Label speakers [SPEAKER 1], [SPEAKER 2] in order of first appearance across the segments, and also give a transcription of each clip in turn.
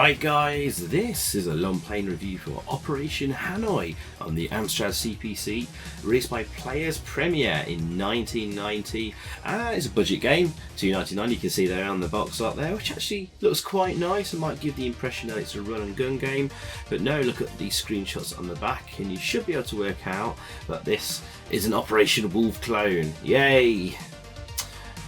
[SPEAKER 1] Right guys, this is a Longplay review for Operation Hanoi on the AMSTRAD CPC, released by Players Premiere in 1990. It's a budget game, $2.99, you can see there on the box art there, which actually looks quite nice and might give the impression that it's a run and gun game, but no, look at these screenshots on the back and you should be able to work out that this is an Operation Wolf clone. Yay!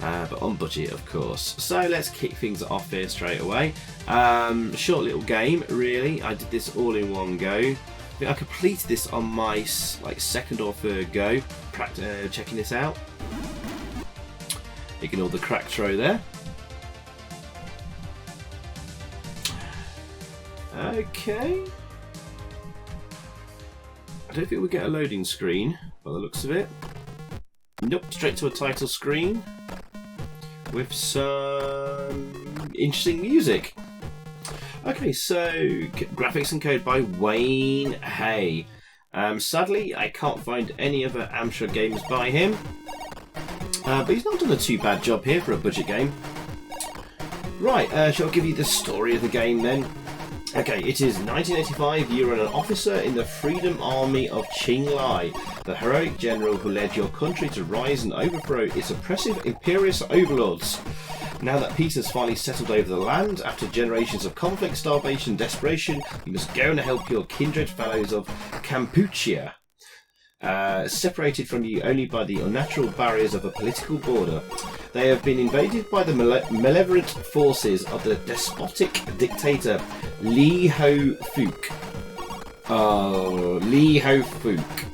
[SPEAKER 1] But on budget, of course. So let's kick things off here straight away. Short little game, really. I did this all in one go. I think I completed this on my second or third go, checking this out. Ignore the crack throw there. Okay. I don't think we get a loading screen by the looks of it. Nope, straight to a title screen with some interesting music. Okay, so graphics and code by Wayne Hay. Sadly, I can't find any other Amstrad games by him, but he's not done a too bad job here for a budget game. Right, shall I give you the story of the game then? Okay, it is 1985, you are an officer in the Freedom Army of Qinglai, the heroic general who led your country to rise and overthrow its oppressive imperialist overlords. Now that peace has finally settled over the land, after generations of conflict, starvation and desperation, you must go and help your kindred fellows of Kampuchea, separated from you only by the unnatural barriers of a political border. They have been invaded by the malevolent forces of the despotic dictator Lee Ho Fook. Oh, Lee Ho Fook.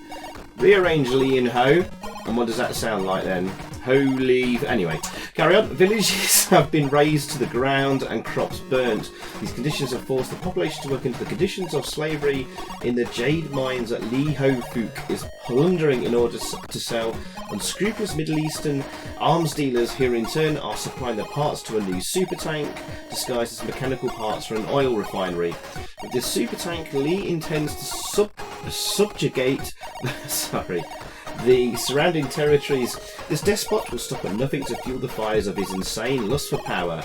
[SPEAKER 1] Rearrange Lee and Ho, and what does that sound like then? Holy... Anyway, carry on. Villages have been razed to the ground and crops burnt. These conditions have forced the population to work into the conditions of slavery in the jade mines that Lee Ho Fook is plundering in order to sell unscrupulous Middle Eastern arms dealers who in turn are supplying the parts to a new super tank disguised as mechanical parts for an oil refinery. With this super tank, Lee intends to subjugate the surrounding territories. This despot will stop at nothing to fuel the fires of his insane lust for power.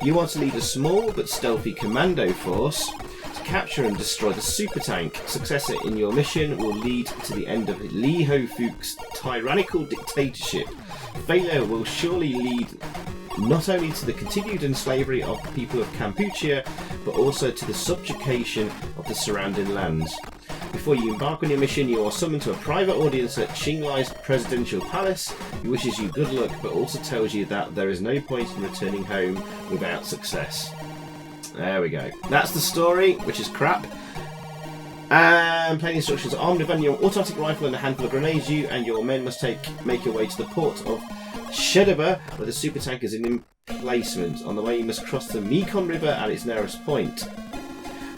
[SPEAKER 1] You want to lead a small but stealthy commando force to capture and destroy the super tank. Success in your mission will lead to the end of Lee Ho Fook's tyrannical dictatorship. Failure will surely lead not only to the continued enslavery of the people of Kampuchea, but also to the subjugation of the surrounding lands. Before you embark on your mission, you are summoned to a private audience at Qinglai's presidential palace. He wishes you good luck, but also tells you that there is no point in returning home without success. There we go. That's the story, which is crap. And playing instructions: armed with your automatic rifle and a handful of grenades, you and your men must make your way to the port of Shedaba, where the super tank is in emplacement. On the way, you must cross the Mekong River at its nearest point.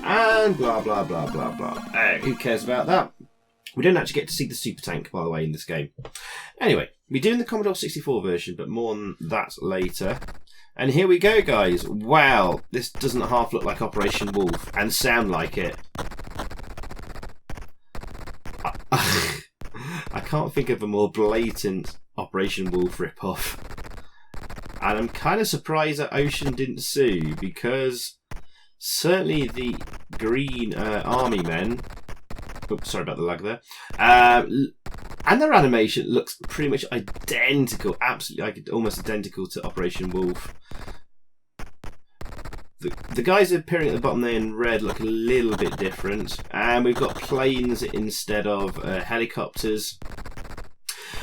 [SPEAKER 1] And blah blah blah blah blah. Who cares about that? We don't actually get to see the super tank, by the way, in this game. Anyway, we do in the Commodore 64 version, but more on that later. And here we go, guys. Wow, this doesn't half look like Operation Wolf and sound like it. I can't think of a more blatant Operation Wolf ripoff. And I'm kind of surprised that Ocean didn't sue, because certainly the green army men, oops, sorry about the lag there, and their animation looks pretty much identical, absolutely almost identical to Operation Wolf. The guys appearing at the bottom there in red look a little bit different, and we've got planes instead of helicopters.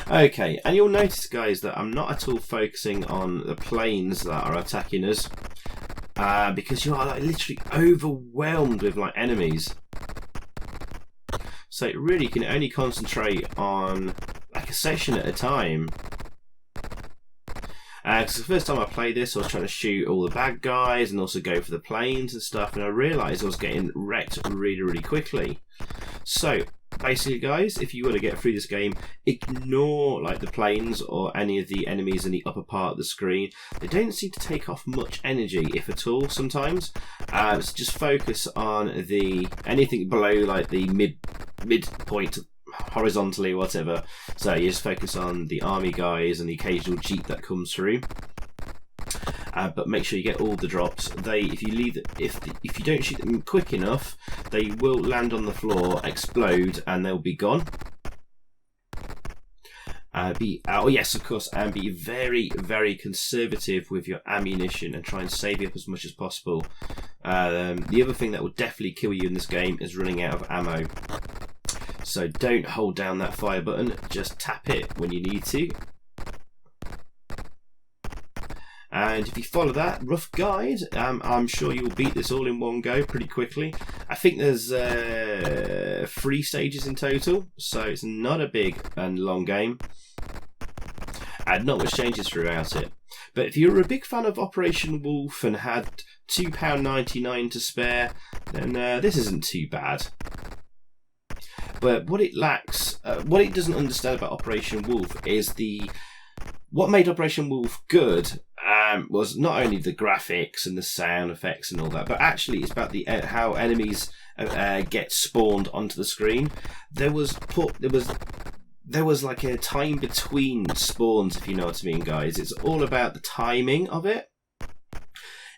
[SPEAKER 1] Okay, and you'll notice, guys, that I'm not at all focusing on the planes that are attacking us, because you are literally overwhelmed with enemies. So it really can only concentrate on a section at a time. Because the first time I played this, I was trying to shoot all the bad guys and also go for the planes and stuff, and I realised I was getting wrecked really, really quickly. So basically, guys, if you want to get through this game, ignore the planes or any of the enemies in the upper part of the screen. They don't seem to take off much energy, if at all, sometimes. So just focus on anything below the midpoint, horizontally, whatever. So you just focus on the army guys and the occasional jeep that comes through. but make sure you get all the drops. If you don't shoot them quick enough, they will land on the floor, explode, and they'll be gone. Oh yes, of course, and be very, very conservative with your ammunition and try and save up as much as possible. The other thing that will definitely kill you in this game is running out of ammo. So don't hold down that fire button, just tap it when you need to. And if you follow that rough guide, I'm sure you'll beat this all in one go pretty quickly. I think there's 3 stages in total, so it's not a big and long game. And not much changes throughout it. But if you're a big fan of Operation Wolf and had £2.99 to spare, then this isn't too bad. But what it lacks, what it doesn't understand about Operation Wolf is what made Operation Wolf good was not only the graphics and the sound effects and all that, but actually it's about how enemies get spawned onto the screen. There was like a time between spawns, if you know what I mean, guys. It's all about the timing of it.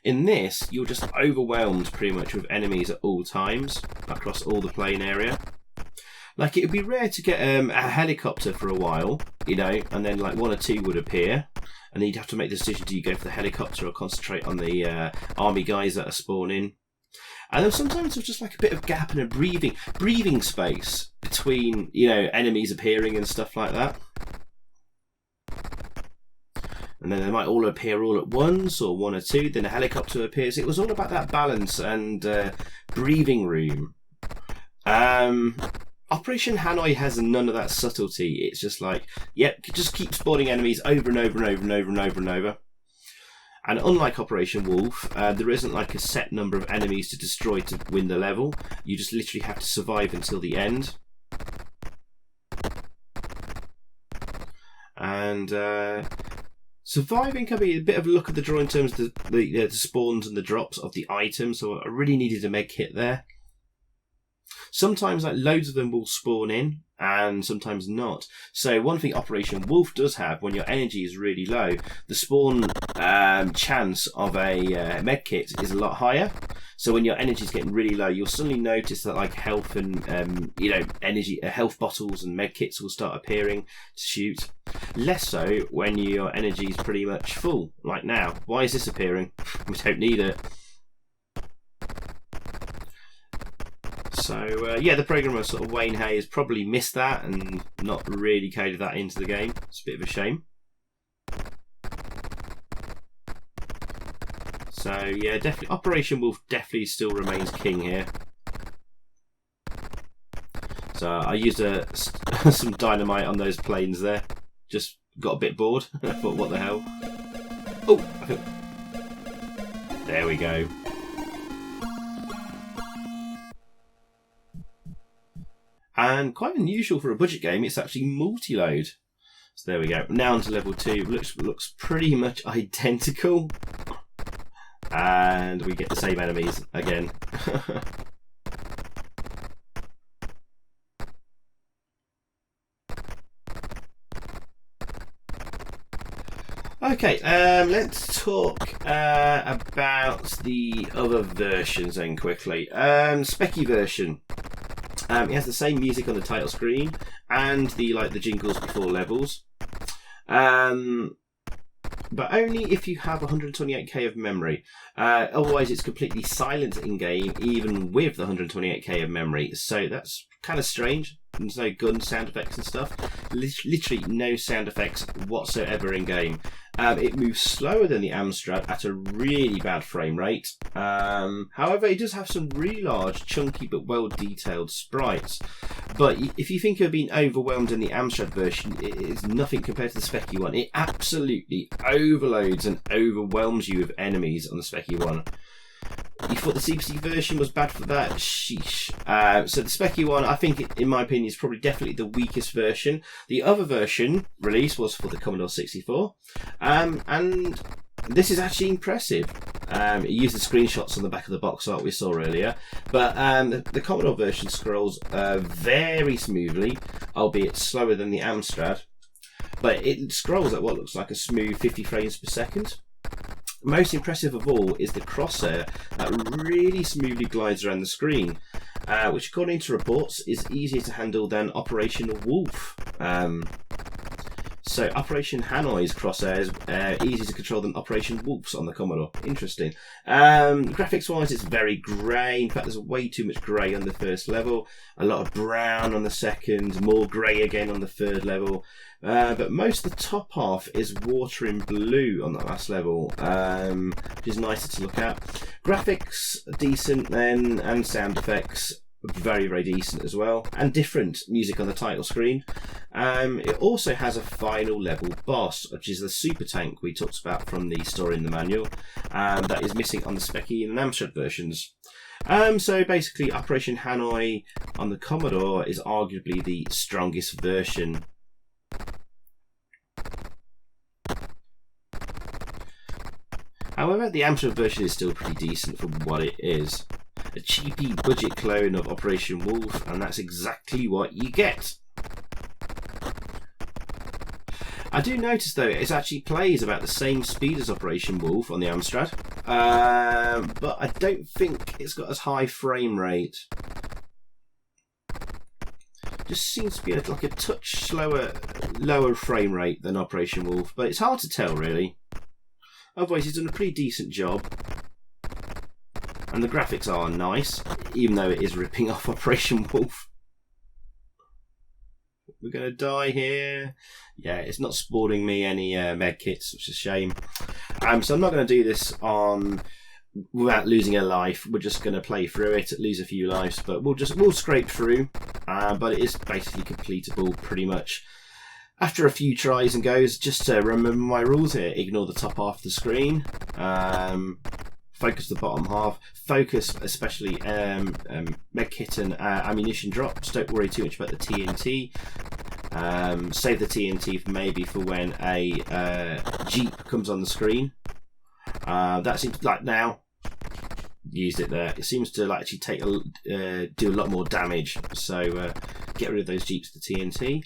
[SPEAKER 1] In this, you're just overwhelmed pretty much with enemies at all times across all the playing area. Like, it would be rare to get a helicopter for a while, you know, and then like 1 or 2 would appear, and then you'd have to make the decision: do you go for the helicopter or concentrate on the army guys that are spawning? And then sometimes there's just like a bit of gap and a breathing space between, you know, enemies appearing and stuff like that. And then they might all appear all at once, or 1 or 2, then a helicopter appears. It was all about that balance and breathing room. Operation Hanoi has none of that subtlety. It's just like, yep, just keep spawning enemies over and over and over and over and over and over. And unlike Operation Wolf, there isn't like a set number of enemies to destroy to win the level. You just literally have to survive until the end. And surviving can be a bit of a look at the draw in terms of the spawns and the drops of the items. So I really needed a med kit there. Sometimes like loads of them will spawn in, and sometimes not. So one thing Operation Wolf does have, when your energy is really low, the spawn chance of a medkit is a lot higher. So when your energy is getting really low, you'll suddenly notice that like health and energy, health bottles and medkits will start appearing to shoot. Less so when your energy is pretty much full, like now. Why is this appearing? We don't need it. So yeah, the programmer sort of Wayne Hay has probably missed that and not really coded that into the game. It's a bit of a shame. So yeah, definitely Operation Wolf definitely still remains king here. So I used some dynamite on those planes there. Just got a bit bored. I thought, what the hell? Oh, there we go. And quite unusual for a budget game, it's actually multi-load. So there we go. Now onto level 2. Looks pretty much identical. And we get the same enemies again. Okay, let's talk about the other versions then quickly. Specky version. It has the same music on the title screen and the jingles before levels, but only if you have 128k of memory. Otherwise, it's completely silent in game, even with the 128k of memory. So that's kind of strange. There's no gun sound effects and stuff. Literally no sound effects whatsoever in game. It moves slower than the Amstrad at a really bad frame rate. However, it does have some really large, chunky but well detailed sprites. But if you think you're being overwhelmed in the Amstrad version, it is nothing compared to the Specky one. It absolutely overloads and overwhelms you with enemies on the Specky one. You thought the CPC version was bad for that? Sheesh. So the Specky one, I think, in my opinion, is probably definitely the weakest version. The other version release was for the Commodore 64. And this is actually impressive. It used the screenshots on the back of the box art we saw earlier. But the Commodore version scrolls very smoothly, albeit slower than the Amstrad. But it scrolls at what looks like a smooth 50 frames per second. Most impressive of all is the crosshair that really smoothly glides around the screen, which according to reports is easier to handle than Operation Wolf. So Operation Hanoi's crosshair is easier to control than Operation Wolf's on the Commodore. Interesting. Graphics wise, it's very grey. In fact, there's way too much grey on the first level, a lot of brown on the second, more grey again on the third level. But most of the top half is water and blue on that last level, which is nicer to look at. Graphics decent then, and sound effects very, very decent as well, and different music on the title screen. It also has a final level boss, which is the super tank we talked about from the story in the manual, that is missing on the Specky and Amstrad versions. So basically Operation Hanoi on the Commodore is arguably the strongest version. However, the Amstrad version is still pretty decent for what it is. A cheapy budget clone of Operation Wolf, and that's exactly what you get. I do notice though it actually plays about the same speed as Operation Wolf on the Amstrad, but I don't think it's got as high frame rate. Just seems to be like a touch lower frame rate than Operation Wolf, but it's hard to tell really. Otherwise, he's done a pretty decent job. And the graphics are nice, even though it is ripping off Operation Wolf. We're going to die here. Yeah, it's not sporting me any med kits, which is a shame. So I'm not going to do this without losing a life. We're just going to play through it, lose a few lives, but we'll scrape through. But it is basically completable pretty much. After a few tries and goes, just remember my rules here. Ignore the top half of the screen. Focus the bottom half. Focus especially medkit and ammunition drops. Don't worry too much about the TNT. Save the TNT for when a Jeep comes on the screen. That seems like now. Used it there. It seems to actually do a lot more damage. So get rid of those Jeeps with the TNT.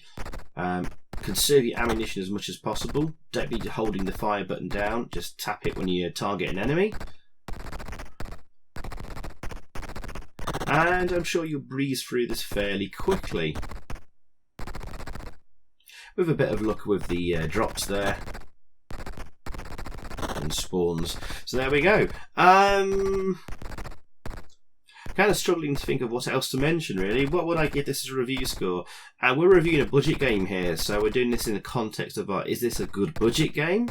[SPEAKER 1] Conserve your ammunition as much as possible. Don't be holding the fire button down. Just tap it when you target an enemy. And I'm sure you'll breeze through this fairly quickly. With a bit of luck with the drops there. And spawns. So there we go. Kind of struggling to think of what else to mention really. What would I give this as a review score? We're reviewing a budget game here, so we're doing this in the context of is this a good budget game?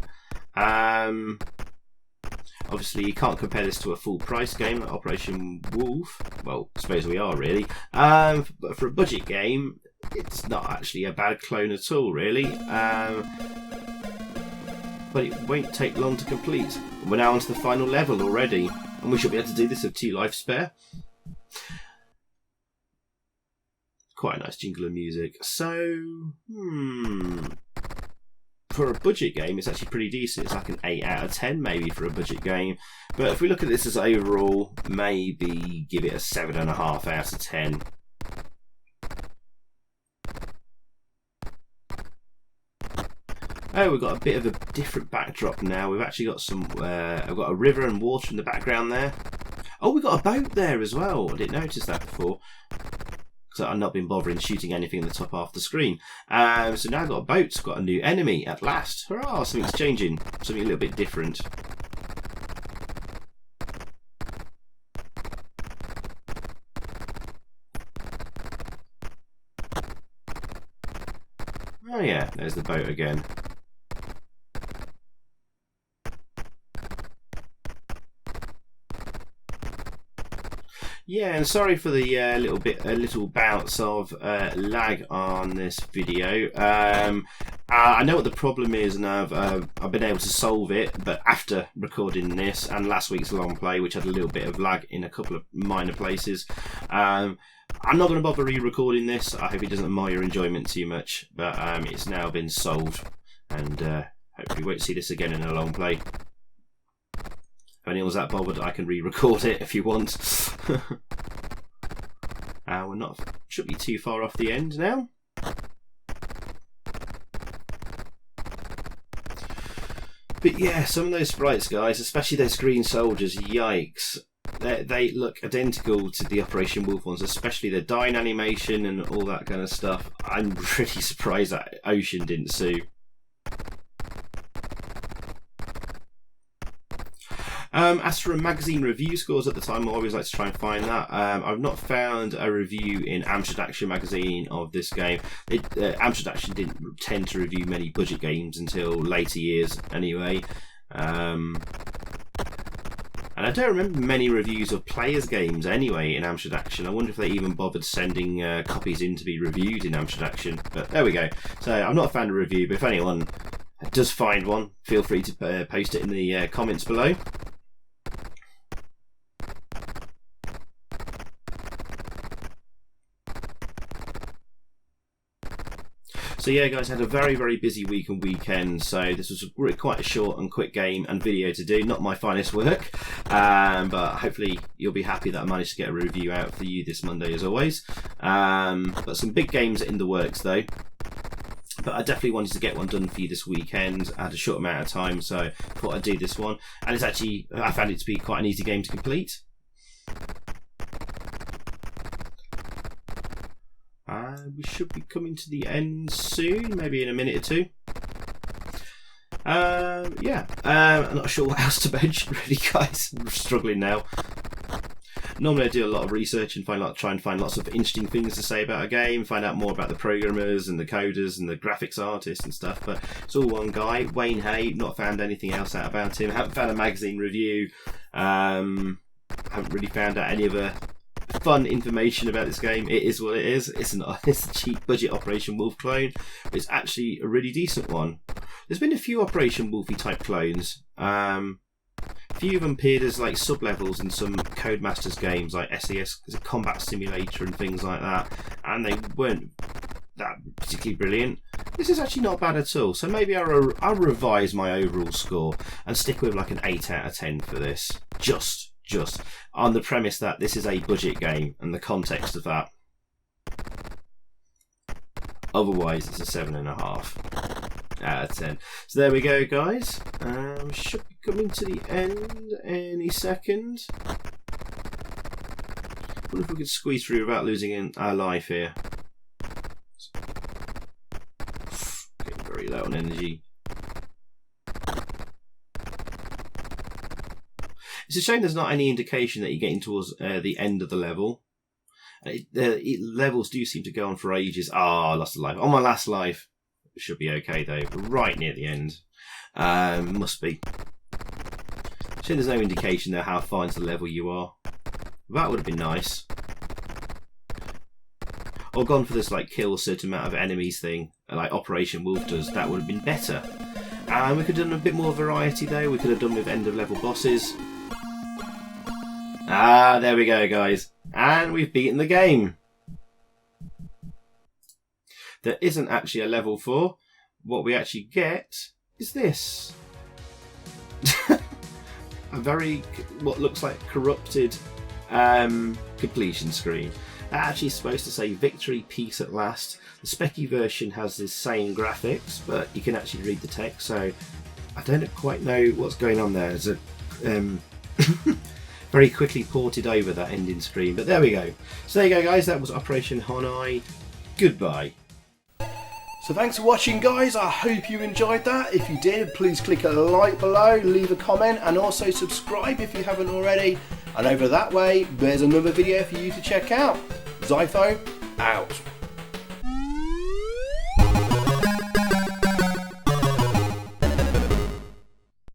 [SPEAKER 1] Obviously you can't compare this to a full price game like Operation Wolf. Well, I suppose we are really. But for a budget game, it's not actually a bad clone at all really. But it won't take long to complete. We're now on to the final level already, and we should be able to do this with 2 lives spare. Quite a nice jingle of music. So, for a budget game, it's actually pretty decent. It's like an 8 out of 10 maybe for a budget game. But if we look at this as overall, maybe give it a 7.5 out of 10. Oh, we've got a bit of a different backdrop now. We've actually got I've got a river and water in the background there. Oh, we've got a boat there as well. I didn't notice that before, because I've not been bothering shooting anything in the top half of the screen. So now I've got a boat, got a new enemy at last. Hurrah, something's changing. Something a little bit different. Oh yeah, there's the boat again. Yeah, and sorry for the little bouts of lag on this video. I know what the problem is, and I've been able to solve it, but after recording this and last week's Longplay, which had a little bit of lag in a couple of minor places. I'm not going to bother re-recording this. I hope it doesn't mar your enjoyment too much, but it's now been solved, and hopefully you won't see this again in a Longplay. If anyone's that bothered, I can re-record it if you want. Should be too far off the end now. But yeah, some of those sprites, guys, especially those green soldiers, yikes. They look identical to the Operation Wolf ones, especially the dying animation and all that kind of stuff. I'm really surprised that Ocean didn't sue. As for magazine review scores at the time, I always like to try and find that. I've not found a review in AMSTRAD magazine of this game. AMSTRAD didn't tend to review many budget games until later years anyway. And I don't remember many reviews of players' games anyway in AMSTRAD. I wonder if they even bothered sending copies in to be reviewed in AMSTRAD. But there we go. So I've not found a review, but if anyone does find one, feel free to post it in the comments below. So yeah, guys, had a very, very busy week and weekend, so this was quite a short and quick game and video to do. Not my finest work, but hopefully you'll be happy that I managed to get a review out for you this Monday as always. But some big games in the works though. But I definitely wanted to get one done for you this weekend. I had a short amount of time, so I thought I'd do this one. And it's actually, I found it to be quite an easy game to complete. We should be coming to the end soon, maybe in a minute or two. Yeah, I'm not sure what else to mention really, guys. I'm struggling now. Normally I do a lot of research and try and find lots of interesting things to say about a game, find out more about the programmers and the coders and the graphics artists and stuff, but it's all one guy, Wayne Hay. Not found anything else out about him, haven't found a magazine review, haven't really found out any other fun information about this game. It is what it is. It's a cheap budget Operation Wolf clone, but it's actually a really decent one. There's been a few Operation Wolfy type clones. A few of them appeared as like sub-levels in some Codemasters games like SES Combat Simulator and things like that, and they weren't that particularly brilliant. This is actually not bad at all, so maybe I'll revise my overall score and stick with like an 8 out of 10 for this. Just on the premise that this is a budget game and the context of that. Otherwise it's a 7.5 out of 10. So there we go, guys. Should be coming to the end any second. Wonder if we could squeeze through without losing our life here. Getting very low on energy. It's a shame there's not any indication that you're getting towards the end of the level. Levels do seem to go on for ages. I lost a life. On my last life. It should be okay though. Right near the end. Must be. Shame there's no indication there how far into the level you are. That would have been nice. Or gone for this like kill a certain amount of enemies thing, like Operation Wolf does. That would have been better. We could have done a bit more variety though. We could have done with end of level bosses. There we go, guys. And we've beaten the game. There isn't actually a level 4. What we actually get is this. A very, what looks like corrupted completion screen. That actually is supposed to say victory, peace at last. The specky version has the same graphics, but you can actually read the text, so I don't quite know what's going on there. There's a very quickly ported over that ending screen, but there we go. So there you go, guys, that was Operation Hanoi. Goodbye. So thanks for watching, guys. I hope you enjoyed that. If you did, please click a like below, leave a comment, and also subscribe if you haven't already. And over that way, there's another video for you to check out. Zypho, out.